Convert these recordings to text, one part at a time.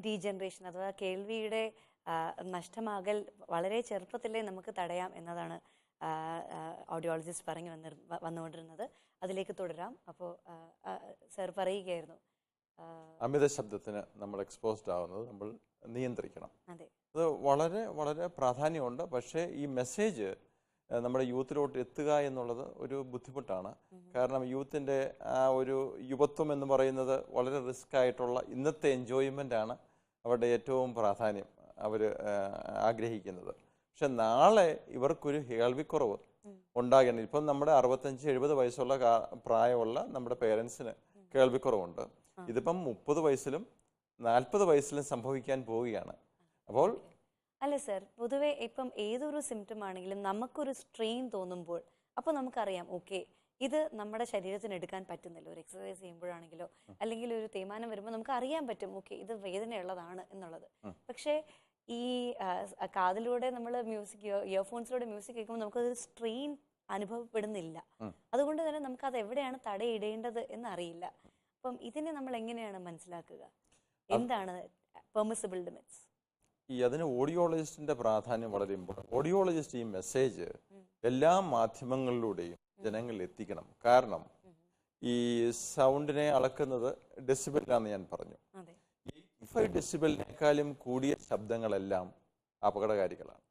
Degeneration അഥവാ കേൾവിയുടെ നഷ്ടമാകൽ വളരെ ചെറുപ്പത്തിലേ നമുക്ക് തടയാം എന്നതാണ് ഓഡിയോളജിസ്റ്റ് പറഞ്ഞു വന്നുകൊണ്ടിരുന്നത്. അതിലേക്ക് തുടരാം. അപ്പോൾ സർ പറയുകയായിരുന്നു, അമിത ശബ്ദത്തിന് നമ്മൾ എക്സ്പോസ്ഡ് ആവുന്നത് നമ്മൾ നിയന്ത്രിക്കണം. അതെ, അത് വളരെ വളരെ പ്രാധാന്യമുണ്ട്. പക്ഷേ ഈ മെസ്സേജ് നമ്മുടെ യൂത്തിലോട്ട് എത്തുക എന്നുള്ളത് ഒരു ബുദ്ധിമുട്ടാണ്. കാരണം യൂത്തിൻ്റെ ആ ഒരു യുവത്വം എന്ന് പറയുന്നത് വളരെ റിസ്ക് ആയിട്ടുള്ള ഇന്നത്തെ എൻജോയ്മെൻ്റാണ് അവരുടെ ഏറ്റവും പ്രാധാന്യം അവർ ആഗ്രഹിക്കുന്നത്. പക്ഷെ നാളെ ഇവർക്കൊരു കേൾവിക്കുറവ് ഉണ്ടാകണം. ഇപ്പം നമ്മുടെ 65-70 വയസ്സുള്ള പ്രായമുള്ള നമ്മുടെ പേരൻസിന് കേൾവിക്കുറവുണ്ട്. ഇതിപ്പം 30 വയസ്സിലും 40 വയസ്സിലും സംഭവിക്കാൻ പോവുകയാണ്. അപ്പോൾ അല്ല സർ, പൊതുവെ ഇപ്പം ഏതൊരു സിംറ്റം ആണെങ്കിലും നമുക്കൊരു സ്ട്രെയിൻ തോന്നുമ്പോൾ അപ്പോൾ നമുക്കറിയാം, ഓക്കെ ഇത് നമ്മുടെ ശരീരത്തിന് എടുക്കാൻ പറ്റുന്നില്ല. ഒരു എക്സസൈസ് ചെയ്യുമ്പോഴാണെങ്കിലോ അല്ലെങ്കിൽ ഒരു തേയ്മാനം വരുമ്പോൾ നമുക്ക് അറിയാൻ പറ്റും, ഓക്കെ ഇത് വേദനയുള്ളതാണ് എന്നുള്ളത്. പക്ഷേ ഈ കാതിലൂടെ നമ്മൾ മ്യൂസിക്, ഇയർഫോൺസിലൂടെ മ്യൂസിക് കേൾക്കുമ്പോൾ നമുക്കതൊരു സ്ട്രെയിൻ അനുഭവപ്പെടുന്നില്ല. അതുകൊണ്ട് തന്നെ നമുക്കത് എവിടെയാണ് തടയിടേണ്ടത് എന്നറിയില്ല. അപ്പം ഇതിനെ നമ്മൾ എങ്ങനെയാണ് മനസ്സിലാക്കുക? എന്താണ് പെർമിസിബിൾ ലിമിറ്റ്സ്? അതിന് ഓഡിയോളജിസ്റ്റിന്റെ പ്രാധാന്യം വളരെ ഇമ്പോർട്ടൻ്റ്. ഓഡിയോളജിസ്റ്റ് ഈ മെസ്സേജ് എല്ലാ മാധ്യമങ്ങളിലൂടെയും ജനങ്ങളിൽ എത്തിക്കണം. കാരണം ഈ സൗണ്ടിനെ അളക്കുന്നത് ഡെസിബിളിലാണെന്ന് ഞാൻ പറഞ്ഞു. 85 ഡെസിബിളിനേക്കാളും കൂടിയ ശബ്ദങ്ങളെല്ലാം അപകടകാരികളാണ്.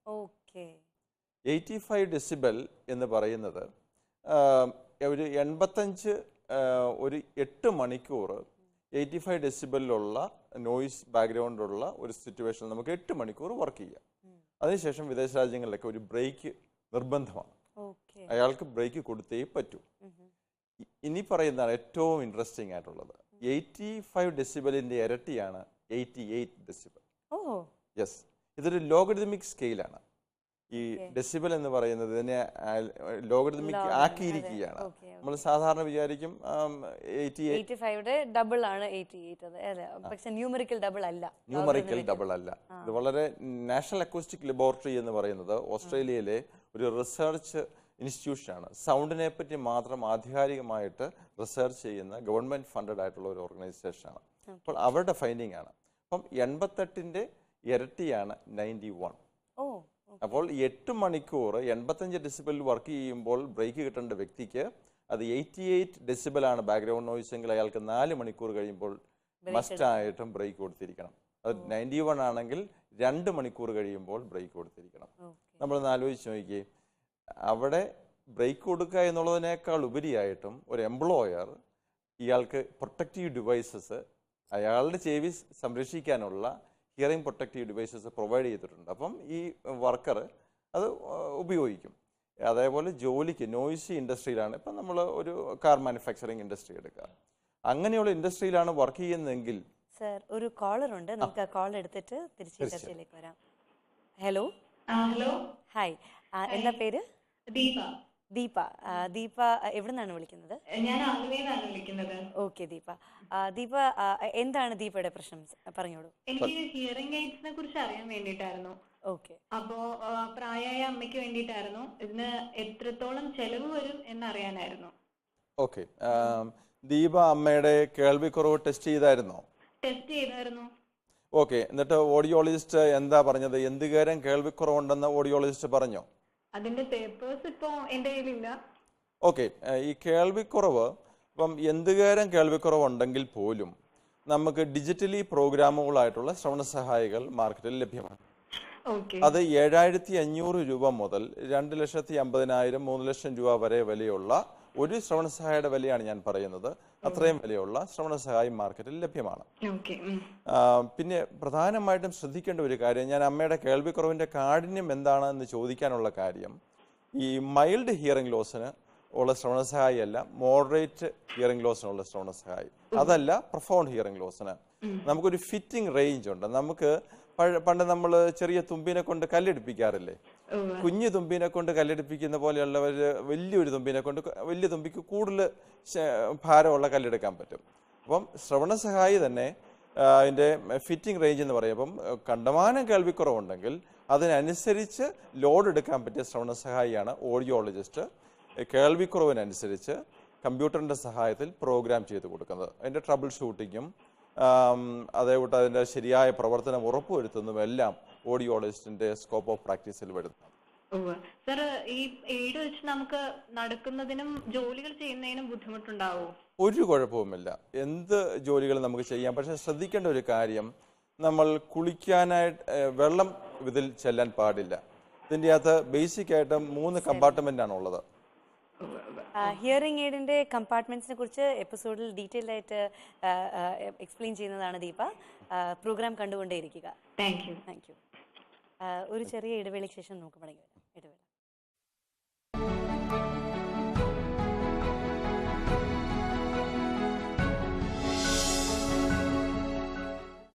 85 ഡെസിബൽ എന്ന് പറയുന്നത് ഒരു 85 ഒരു 8 മണിക്കൂർ 85 ഡെസിബലിലുള്ള നോയിസ് ബാക്ക്ഗ്രൗണ്ടുള്ള ഒരു സിറ്റുവേഷൻ നമുക്ക് 8 മണിക്കൂർ വർക്ക് ചെയ്യാം. അതിനുശേഷം വിദേശ രാജ്യങ്ങളിലൊക്കെ ഒരു ബ്രേക്ക് നിർബന്ധമാണ്. അയാൾക്ക് ബ്രേക്ക് കൊടുത്തേ പറ്റൂ. ഇനി പറയുന്നതാണ് ഏറ്റവും ഇൻട്രസ്റ്റിംഗ് ആയിട്ടുള്ളത്. 85 ഡെസിബലിന്റെ ഇരട്ടിയാണ് 88 ഡെസിബൽ. യെസ്, ഇതൊരു ലോഗരിതമിക് സ്കെയിലാണ്. ഈ ഡെസിബൽ എന്ന് പറയുന്നത് ഇതിനെ ലോഗരിതമിക് ആക്കിയിരിക്കുകയാണ്. നമ്മൾ സാധാരണ വിചാരിക്കും 85 ഡബിൾ ആണ് 88, പക്ഷേ ന്യൂമറിക്കൽ ഡബിൾ അല്ല. ന്യൂമറിക്കൽ ഡബിൾ അല്ല. ഇത് വളരെ നാഷണൽ അക്കോസ്റ്റിക് ലബോറട്ടറി എന്ന് പറയുന്നത് ഓസ്ട്രേലിയയിലെ ഒരു റിസർച്ച് ഇൻസ്റ്റിറ്റ്യൂഷനാണ്. സൗണ്ടിനെ പറ്റി മാത്രം ആധികാരികമായിട്ട് റിസർച്ച് ചെയ്യുന്ന ഗവൺമെന്റ് ഫണ്ടഡ് ആയിട്ടുള്ള ഒരു ഓർഗനൈസേഷനാണ്. അപ്പോൾ അവരുടെ ഫൈൻഡിങ് ആണ്. അപ്പം 88ന്റെ ഇരട്ടിയാണ് 91. അപ്പോൾ 8 മണിക്കൂർ 85 ഡെസിബലിൽ വർക്ക് ചെയ്യുമ്പോൾ ബ്രേക്ക് കിട്ടേണ്ട വ്യക്തിക്ക് അത് 88 ഡെസിബലാണ് ബാക്ക്ഗ്രൗണ്ട് നോയിസ് എങ്കിൽ അയാൾക്ക് 4 മണിക്കൂർ കഴിയുമ്പോൾ മസ്റ്റായിട്ടും ബ്രേക്ക് കൊടുത്തിരിക്കണം. അത് 91 ആണെങ്കിൽ 2 മണിക്കൂർ കഴിയുമ്പോൾ ബ്രേക്ക് കൊടുത്തിരിക്കണം. നമ്മളൊന്ന് ആലോചിച്ച് നോക്കിയേ, അവിടെ ബ്രേക്ക് കൊടുക്കുക എന്നുള്ളതിനേക്കാൾ ഉപരിയായിട്ടും ഒരു എംപ്ലോയർ ഇയാൾക്ക് പ്രൊട്ടക്റ്റീവ് ഡിവൈസസ്, അയാളുടെ ചെവി സംരക്ഷിക്കാനുള്ള ഹിയറിംഗ് പ്രൊട്ടക്റ്റീവ് ഡിവൈസസ് പ്രൊവൈഡ് ചെയ്തിട്ടുണ്ട്. അപ്പം ഈ വർക്കർ അത് ഉപയോഗിക്കും. അതേപോലെ ജോലിക്ക് നോയ്സി ഇൻഡസ്ട്രിയിലാണ്, ഇപ്പം നമ്മൾ ഒരു കാർ മാനുഫാക്ചറിങ് ഇൻഡസ്ട്രി എടുക്കുക, അങ്ങനെയുള്ള ഇൻഡസ്ട്രിയിലാണ് വർക്ക് ചെയ്യുന്നതെങ്കിൽ. സർ, ഒരു കോളർ ഉണ്ട്, നമുക്ക് ആ കോൾ എടുത്തിട്ട് തിരിച്ച് ചർച്ചയിലേക്ക് വരാം. ഹലോ. ഹലോ, ഹായ്, എന്താ പേര്? ദീപ. ദീപ. ദീപ എവിടെ നിന്നാണ് വിളിക്കുന്നത്? ഞാൻ ആലുവയിലാണ് വിളിക്കുന്നത്. ഓക്കെ ദീപ. ദീപ, എന്താണ് ദീപയുടെ പ്രശ്നം? പറഞ്ഞോളൂ. എനിക്ക് ഹിയറിംഗ് എയ്ഡ്സിനെ കുറിച്ച് അറിയാൻ വേണ്ടിയിട്ടായിരുന്നു. ഓക്കെ. അപ്പോ പ്രായമായ അമ്മയ്ക്ക് വേണ്ടിയിട്ടായിരുന്നു. ഇതിന് എത്രത്തോളം ചെലവ് വരും എന്നറിയാനായിരുന്നു. ഓക്കെ, ദീപ അമ്മയുടെ കേൾവിക്കുറവ് ടെസ്റ്റ് ചെയ്തായിരുന്നോ? ടെസ്റ്റ് ചെയ്തായിരുന്നു. ഓക്കെ, എന്നിട്ട് ഓഡിയോളജിസ്റ്റ് എന്താ പറഞ്ഞത്? എന്തുകാരം കേൾവിക്കുറവുണ്ടെന്ന് ഓഡിയോളജിസ്റ്റ് പറഞ്ഞോ? അതിന്റെ പേപ്പേഴ്സ് ഇപ്പോ എന്റെ കയ്യിലില്ല. ഓക്കെ, ഈ കേൾവിക്കുറവ് ഇപ്പം എന്തുകാരം കേൾവിക്കുറവുണ്ടെങ്കിൽ പോലും നമുക്ക് ഡിജിറ്റലി പ്രോഗ്രാമുകളായിട്ടുള്ള ശ്രവണ സഹായികൾ മാർക്കറ്റിൽ ലഭ്യമാണ്. അത് 7500 രൂപ മുതൽ 2,50,000 3 ലക്ഷം രൂപ വരെ വിലയുള്ള ഒരു ശ്രവണ സഹായിയുടെ വിലയാണ് ഞാൻ പറയുന്നത്. അത്രയും വിലയുള്ള ശ്രവണ സഹായി മാർക്കറ്റിൽ ലഭ്യമാണ്. പിന്നെ പ്രധാനമായിട്ടും ശ്രദ്ധിക്കേണ്ട ഒരു കാര്യം, ഞാൻ അമ്മയുടെ കേൾവിക്കുറവിന്റെ കാഠിന്യം എന്താണെന്ന് ചോദിക്കാനുള്ള കാര്യം, ഈ മൈൽഡ് ഹിയറിംഗ് ലോസിന് ഉള്ള ശ്രവണ സഹായി അല്ല, മോഡറേറ്റ് ഹിയറിംഗ് ലോസിനുള്ള ശ്രവണ സഹായി, അതല്ല പ്രൊഫൗണ്ട് ഹിയറിംഗ് ലോസിന് നമുക്കൊരു ഫിറ്റിംഗ് റേഞ്ച് ഉണ്ട്. നമുക്ക് പണ്ട് നമ്മൾ ചെറിയ തുമ്പിനെ കൊണ്ട് കല്ലെടുപ്പിക്കാറില്ലേ? കുഞ്ഞു തുമ്പിനെ കൊണ്ട് കല്ലെടുപ്പിക്കുന്ന പോലെയുള്ളവർ വലിയൊരു തുമ്പിനെ കൊണ്ട് വലിയ തുമ്പിക്ക് കൂടുതൽ ഭാരമുള്ള കല്ലെടുക്കാൻ പറ്റും. അപ്പം ശ്രവണ സഹായി തന്നെ അതിൻ്റെ ഫിറ്റിംഗ് റേഞ്ച് എന്ന് പറയും. അപ്പം കണ്ടമാനം കേൾവിക്കുറവുണ്ടെങ്കിൽ അതിനനുസരിച്ച് ലോഡ് എടുക്കാൻ പറ്റിയ ശ്രവണ സഹായിയാണ് ഓഡിയോളജിസ്റ്റ് കേൾവിക്കുറവിനനുസരിച്ച് കമ്പ്യൂട്ടറിൻ്റെ സഹായത്തിൽ പ്രോഗ്രാം ചെയ്ത് കൊടുക്കുന്നത്. അതിൻ്റെ ട്രബിൾ ഷൂട്ടിങ്ങും അതേകൂട്ട് അതിൻ്റെ ശരിയായ പ്രവർത്തനം ഉറപ്പുവരുത്തുന്നതുമെല്ലാം ഓഡിയോളജിസ്റ്റിൻ്റെ സ്കോപ്പ് ഓഫ് പ്രാക്ടീസിൽ വരുന്നു. സർ, ഈ എയ്ഡ് വെച്ച് നമുക്ക് നടക്കുന്നതിനും ജോലികൾ ചെയ്യുന്നതിനും ബുദ്ധിമുട്ടുണ്ടാവോ? ഒരു കുഴപ്പവുമില്ല, എന്ത് ജോലികൾ നമുക്ക് ചെയ്യാം. പക്ഷെ ശ്രദ്ധിക്കേണ്ട ഒരു കാര്യം, നമ്മൾ കുളിക്കാനായിട്ട് വെള്ളം ഇതിൽ ചെല്ലാൻ പാടില്ല. ഇതിൻ്റെ അകത്ത് ബേസിക് ആയിട്ട് 3 കമ്പാർട്ട്മെൻ്റാണ് ഉള്ളത്. ഹിയറിംഗ് എയ്ഡിന്റെ കമ്പാർട്ട്മെന്റ്സിനെ കുറിച്ച് എപ്പിസോഡിൽ ഡീറ്റെയിൽഡ് ആയിട്ട് എക്സ്പ്ലെയിൻ ചെയ്യുന്നതാണ് ദീപ. പ്രോഗ്രാം കണ്ടുകൊണ്ടേയിരിക്കുക. Thank you. ഒരു ചെറിയ ഇടവേളയ്ക്ക് ശേഷം നമുക്ക് മടങ്ങി വരാം. ഇടവേള.